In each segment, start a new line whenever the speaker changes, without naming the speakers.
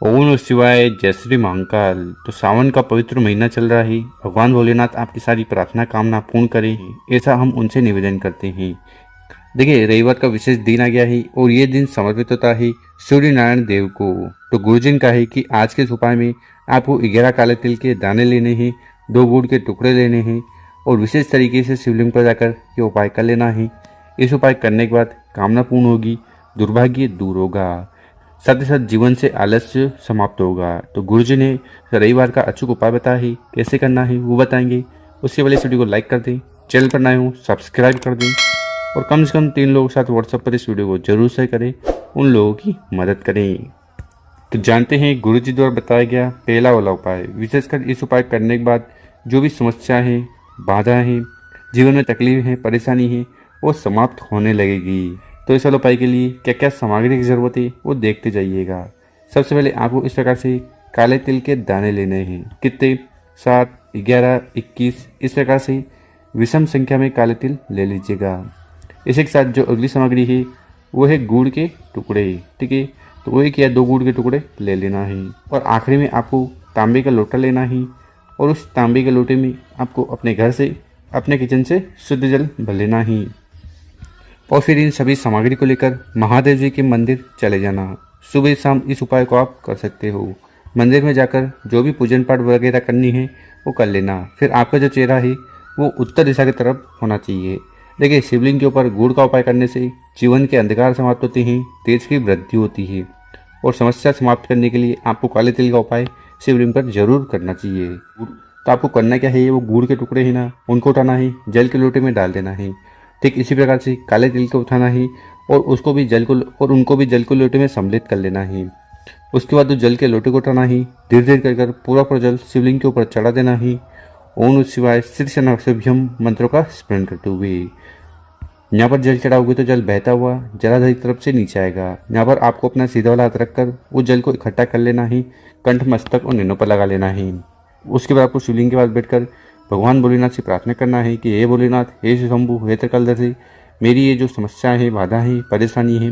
ओम नमः शिवाय। जय श्री महाकाल। तो सावन का पवित्र महीना चल रहा है। भगवान भोलेनाथ आपकी सारी प्रार्थना कामना पूर्ण करें, ऐसा हम उनसे निवेदन करते हैं। देखिए, रविवार का विशेष दिन आ गया है और ये दिन समर्पित होता है सूर्य नारायण देव को। तो गुरुजन का है कि आज के इस उपाय में आपको 11 काले तिल के दाने लेने हैं, 2 गुड़ के टुकड़े लेने हैं और विशेष तरीके से शिवलिंग पर जाकर ये उपाय कर लेना है। इस उपाय करने के बाद कामना पूर्ण होगी, दुर्भाग्य दूर होगा, साथ ही साथ जीवन से आलस्य समाप्त होगा। तो गुरुजी ने रविवार का अचूक उपाय बताया है, कैसे करना है वो बताएंगे। उसके पहले इस वीडियो को लाइक कर दें, चैनल पर नए हो सब्सक्राइब कर दें और कम से कम 3 लोगों के साथ व्हाट्सएप पर इस वीडियो को जरूर शेयर करें, उन लोगों की मदद करें। तो जानते हैं गुरुजी द्वारा बताया गया पहला वाला उपाय। विशेषकर इस उपाय करने के बाद जो भी समस्या है, बाधा है, जीवन में तकलीफ है, परेशानी है, वो समाप्त होने लगेगी। तो इस वाले उपाय के लिए क्या क्या सामग्री की जरूरत है वो देखते जाइएगा। सबसे पहले आपको इस प्रकार से काले तिल के दाने लेने हैं। कितने? 7, 11, 21 इस प्रकार से विषम संख्या में काले तिल ले लीजिएगा। इसी के साथ जो अगली सामग्री है वो है गुड़ के टुकड़े। ठीक है, तो 1 या 2 गुड़ के टुकड़े ले लेना है। और आखिरी में आपको तांबे का लोटा लेना है और उस तांबे के लोटे में आपको अपने घर से, अपने किचन से शुद्ध जल भर लेना है। और फिर इन सभी सामग्री को लेकर महादेव जी के मंदिर चले जाना। सुबह शाम इस उपाय को आप कर सकते हो। मंदिर में जाकर जो भी पूजन पाठ वगैरह करनी है वो कर लेना। फिर आपका जो चेहरा है वो उत्तर दिशा की तरफ होना चाहिए। देखिए, शिवलिंग के ऊपर गुड़ का उपाय करने से जीवन के अंधकार समाप्त होते हैं, तेज की वृद्धि होती है। और समस्या समाप्त करने के लिए आपको काले तिल का उपाय शिवलिंग पर जरूर करना चाहिए। तो आपको करना क्या है, वो गुड़ के टुकड़े हैं ना, उनको उठाना है, जल के लोटे में डाल देना है। ठीक इसी प्रकार से काले तिल को उठाना है और उसको भी जल को और उनको भी जल के लोटे में सम्मिलित कर लेना है। उसके बाद जो जल के लोटे को उठाना है, धीरे धीरे कर पूरा जल शिवलिंग के ऊपर चढ़ा देना है। ओम नमः शिवाय शीर्षनाभ्यम मंत्रों का स्मरण करते हुए यहाँ पर जल चढ़ाओगे तो जल बहता हुआ जलाधार की तरफ से नीचे आएगा। यहाँ पर आपको अपना सीधा वाला हाथ रखकर वो जल को इकट्ठा कर लेना है, कंठ, मस्तक और नैनों पर लगा लेना है। उसके बाद आपको शिवलिंग के पास बैठकर भगवान भोलेनाथ से प्रार्थना करना है कि हे भोलेनाथ, हे शिवशंभु, हे त्रिकालदर्शी, मेरी ये जो समस्या है, बाधा है, परेशानी है,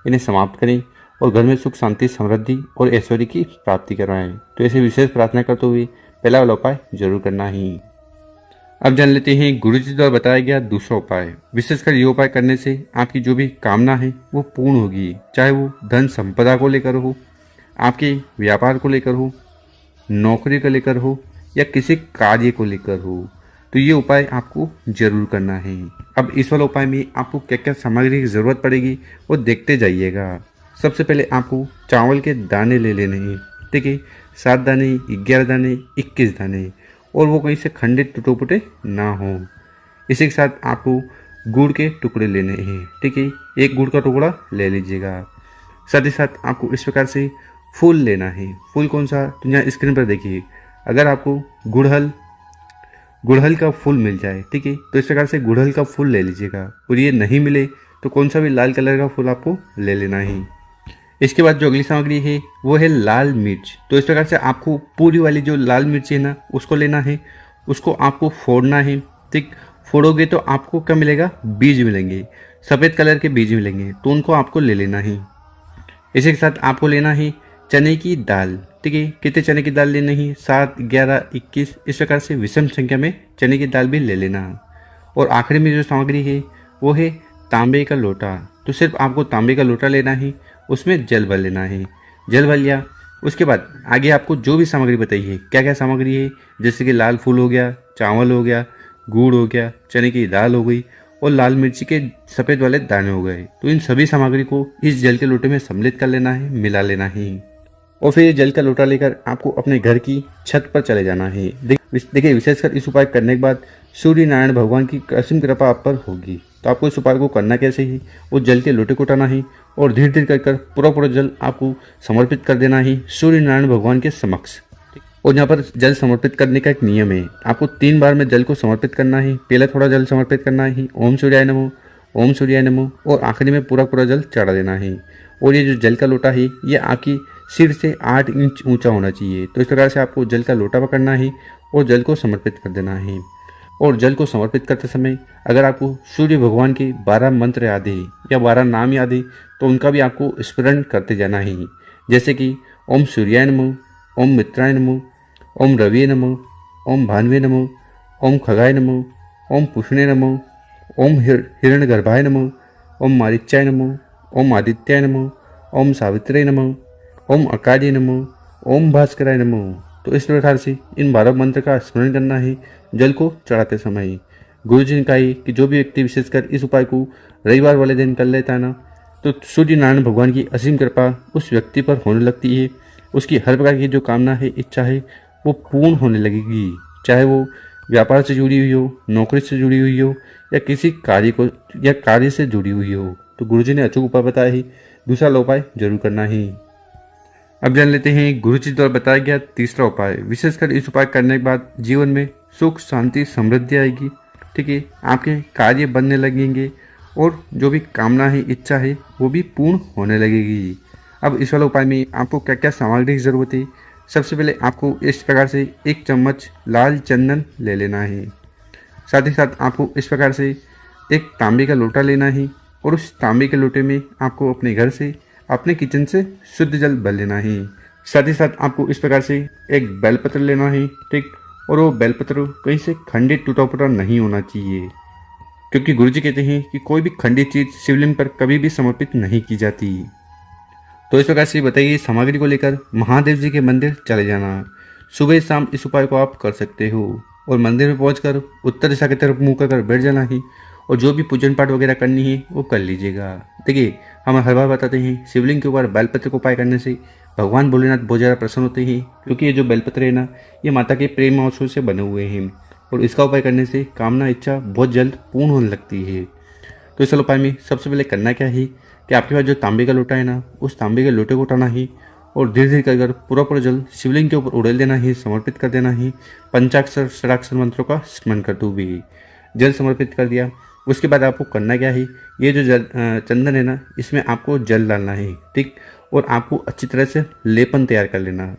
इन्हें समाप्त करें और घर में सुख, शांति, समृद्धि और ऐश्वर्य की प्राप्ति करवाएं। तो ऐसे विशेष प्रार्थना करते हुए पहला वाला उपाय जरूर करना ही। अब जान लेते हैं गुरु जी द्वारा बताया गया दूसरा उपाय। विशेषकर ये उपाय करने से आपकी जो भी कामना है वो पूर्ण होगी, चाहे वो धन संपदा को लेकर हो, आपके व्यापार को लेकर हो, नौकरी को लेकर हो या किसी कार्य को लेकर हो। तो ये उपाय आपको जरूर करना है। अब इस वाले उपाय में आपको क्या क्या सामग्री की जरूरत पड़ेगी वो देखते जाइएगा। सबसे पहले आपको चावल के दाने ले लेने हैं। ठीक है, 7 दाने, 11 दाने, 21 दाने, और वो कहीं से खंडित टूटे फूटे ना हो। इसी के साथ आपको गुड़ के टुकड़े लेने हैं। ठीक है, 1 गुड़ का टुकड़ा ले लीजिएगा। साथ ही साथ आपको इस प्रकार से फूल लेना है। फूल कौन सा, तो यहाँ स्क्रीन पर देखिए। अगर आपको गुड़हल का फूल मिल जाए, ठीक है, तो इस प्रकार से गुड़हल का फूल ले लीजिएगा। और ये नहीं मिले तो कौन सा भी लाल कलर का फूल आपको ले लेना है। इसके बाद जो अगली सामग्री है वो है लाल मिर्च। तो इस प्रकार से आपको पूरी वाली जो लाल मिर्च है ना उसको लेना है, उसको आपको फोड़ना है। ठीक, फोड़ोगे तो आपको क्या मिलेगा, बीज मिलेंगे, सफ़ेद कलर के बीज मिलेंगे, तो उनको आपको ले लेना है। इसी के साथ आपको लेना है चने की दाल। ठीक है, कितने चने की दाल लेनी है, 7, 11, 21 इस प्रकार से विषम संख्या में चने की दाल भी ले लेना। और आखिरी में जो सामग्री है वो है तांबे का लोटा। तो सिर्फ आपको तांबे का लोटा लेना है, उसमें जल भर लेना है। जल भर लिया, उसके बाद आगे आपको जो भी सामग्री बताई है, क्या क्या सामग्री है, जैसे कि लाल फूल हो गया, चावल हो गया, गुड़ हो गया, चने की दाल हो गई और लाल मिर्ची के सफ़ेद वाले दाने हो गए। तो इन सभी सामग्री को इस जल के लोटे में सम्मिलित कर लेना है, मिला लेना है। और फिर जल का लोटा लेकर आपको अपने घर की छत पर चले जाना है। देखिए, विशेषकर इस उपाय करने के बाद सूर्य नारायण भगवान की असीम कृपा आप पर होगी। तो आपको इस उपाय को करना कैसे है, वो जल के लोटे को उठाना है और धीरे धीरे कर पूरा जल आपको समर्पित कर देना है सूर्य नारायण भगवान के समक्ष। और यहाँ पर जल समर्पित करने का एक नियम है, आपको 3 बार में जल को समर्पित करना है। पहले थोड़ा जल समर्पित करना है, ओम सूर्याय नमो, ओम सूर्याय नमो, और आखिरी में पूरा जल चढ़ा देना है। और ये जो जल का लोटा है ये आपकी सिर से 8 इंच ऊंचा होना चाहिए। तो इस प्रकार से आपको जल का लोटा पकड़ना है और जल को समर्पित कर देना है। और जल को समर्पित करते समय अगर आपको सूर्य भगवान के 12 मंत्र याद है या 12 नाम याद है तो उनका भी आपको स्मरण करते जाना है। जैसे कि ओम सूर्याय नमः, ओम मित्राय नमः, ओम रविये नमः, ओम भानवे नमः, ओम खगाय नमः, ओम पुष्णे नमः, ओम हिरण्यगर्भाय नमः, ओम मारीच्याय नमः, ओम आदित्याय नमः, ओम सावित्रे नमः, ओम अकार्य नमः, ओम भास्कराय नमः। तो इस प्रकार से इन 12 मंत्र का स्मरण करना है जल को चढ़ाते समय। गुरु जी ने कहा है कि जो भी व्यक्ति विशेषकर इस उपाय को रविवार वाले दिन कर लेता है ना, तो सूर्य नारायण भगवान की असीम कृपा उस व्यक्ति पर होने लगती है। उसकी हर प्रकार की जो कामना है, इच्छा है, वो पूर्ण होने लगेगी। चाहे वो व्यापार से जुड़ी हुई हो, नौकरी से जुड़ी हुई हो, या किसी कार्य से जुड़ी हुई हो। तो गुरु जी ने अचूक उपाय बताया है, दूसरा उपाय जरूर करना है। अब जान लेते हैं गुरु जी द्वारा बताया गया तीसरा उपाय। विशेषकर इस उपाय करने के बाद जीवन में सुख, शांति, समृद्धि आएगी। ठीक है, आपके कार्य बनने लगेंगे और जो भी कामना है, इच्छा है, वो भी पूर्ण होने लगेगी। अब इस वाले उपाय में आपको क्या क्या सामग्री की जरूरत है। सबसे पहले आपको इस प्रकार से 1 चम्मच लाल चंदन ले लेना है। साथ ही साथ आपको इस प्रकार से एक तांबे का लोटा लेना है और उस तांबे के लोटे में आपको अपने घर से, अपने किचन से शुद्ध जल भर लेना है। साथ ही साथ आपको इस प्रकार से एक बेलपत्र लेना है। ठीक, और वो बेलपत्र कहीं से खंडित टूटा फूटा नहीं होना चाहिए, क्योंकि गुरुजी कहते हैं कि कोई भी खंडित चीज शिवलिंग पर कभी भी समर्पित नहीं की जाती। तो इस प्रकार से बताइए सामग्री को लेकर महादेव जी के मंदिर चले जाना। सुबह शाम इस उपाय को आप कर सकते हो और मंदिर में पहुंचकर उत्तर दिशा की तरफ मुंह कर बैठ जाना ही, और जो भी पूजन पाठ वगैरह करनी है वो कर लीजिएगा। देखिए, हम हर बार बताते हैं शिवलिंग के ऊपर बेलपत्र को उपाय करने से भगवान भोलेनाथ बहुत ज़्यादा प्रसन्न होते हैं, क्योंकि ये जो बेलपत्र है ना, ये माता के प्रेम महोत्सव से बने हुए हैं और इसका उपाय करने से कामना, इच्छा बहुत जल्द पूर्ण होने लगती है। तो इस उपाय में सबसे पहले करना क्या है कि आपके पास जो तांबे का लोटा है ना, उस तांबे के लोटे को उठाना है और धीरे धीरे कर पूरा जल शिवलिंग के ऊपर उड़ेल देना है, समर्पित कर देना है। पंचाक्षर षडाक्षर मंत्रों का स्मरण करते हुए जल समर्पित कर दिया। उसके बाद आपको करना क्या है, ये जो चंदन है ना, इसमें आपको जल डालना है। ठीक, और आपको अच्छी तरह से लेपन तैयार कर लेना।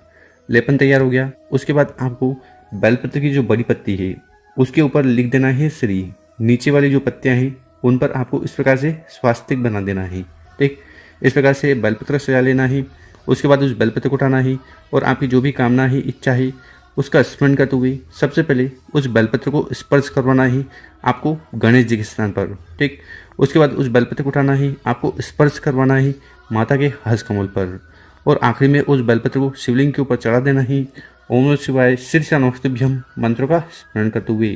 लेपन तैयार हो गया, उसके बाद आपको बेलपत्र की जो बड़ी पत्ती है उसके ऊपर लिख देना है श्री। नीचे वाली जो पत्तियां हैं उन पर आपको इस प्रकार से स्वास्तिक बना देना है। ठीक, इस प्रकार से बेलपत्र सजा लेना है। उसके बाद उस बेलपत्र को उठाना है और आपकी जो भी कामना है, इच्छा है, उसका स्मरण करते हुए सबसे पहले उस बेलपत्र को स्पर्श करवाना है आपको गणेश जी के स्थान पर। ठीक, उसके बाद उस बेलपत्र को उठाना है, आपको स्पर्श करवाना है माता के हस्त कमल पर, और आखिरी में उस बेलपत्र को शिवलिंग के ऊपर चढ़ा देना है। ओम नमः शिवाय शीर्षा नमस्तुभ्यम मंत्रों का स्मरण करते हुए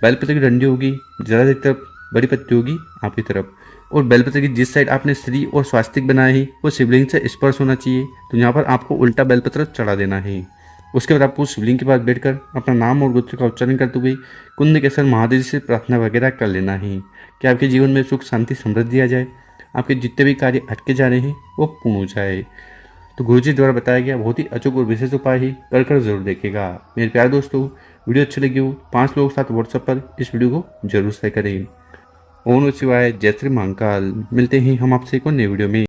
बेलपत्र की डंडी होगी जरा एक तरफ, बड़ी पत्ती होगी आपकी तरफ, और बेलपत्र की जिस साइड आपने श्री और स्वास्तिक बनाया है वो शिवलिंग से स्पर्श होना चाहिए। तो यहाँ पर आपको उल्टा बेलपत्र चढ़ा देना है। उसके बाद आपको शिवलिंग के पास बैठकर अपना नाम और गोत्र का उच्चारण करते हुए कुंद केसर महादेव से प्रार्थना वगैरह कर लेना है कि आपके जीवन में सुख, शांति, समृद्धि आ जाए, आपके जितने भी कार्य अटके जा रहे हैं वो पूर्ण हो जाए। तो गुरुजी द्वारा बताया गया बहुत ही अचूक और विशेष उपाय ही कर जरूर देखेगा। मेरे प्यारे दोस्तों, वीडियो अच्छी लगी हो 5 लोगों के साथ व्हाट्सएप पर इस वीडियो को जरूर शेयर करें। ओम नमः शिवाय, जय श्री महाकाल। मिलते हैं हम आपसे एक और नई वीडियो में।